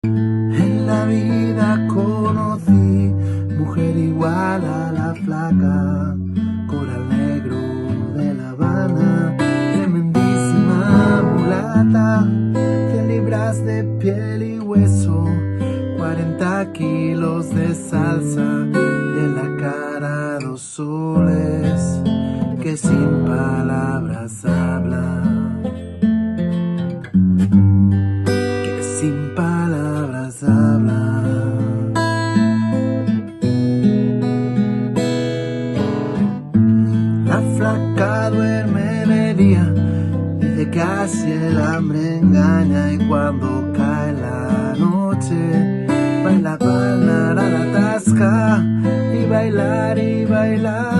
En la vida conocí mujer igual a la flaca, coral negro de La Habana, tremendísima mulata, 100 libras de piel y hueso, 40 kilos de salsa y en la cara 2 soles que sin palabras hablan, que sin palabras hablan. La flaca duerme de día, dice que así el hambre engaña, y cuando cae la noche baila, bailar a la tasca y bailar y bailar.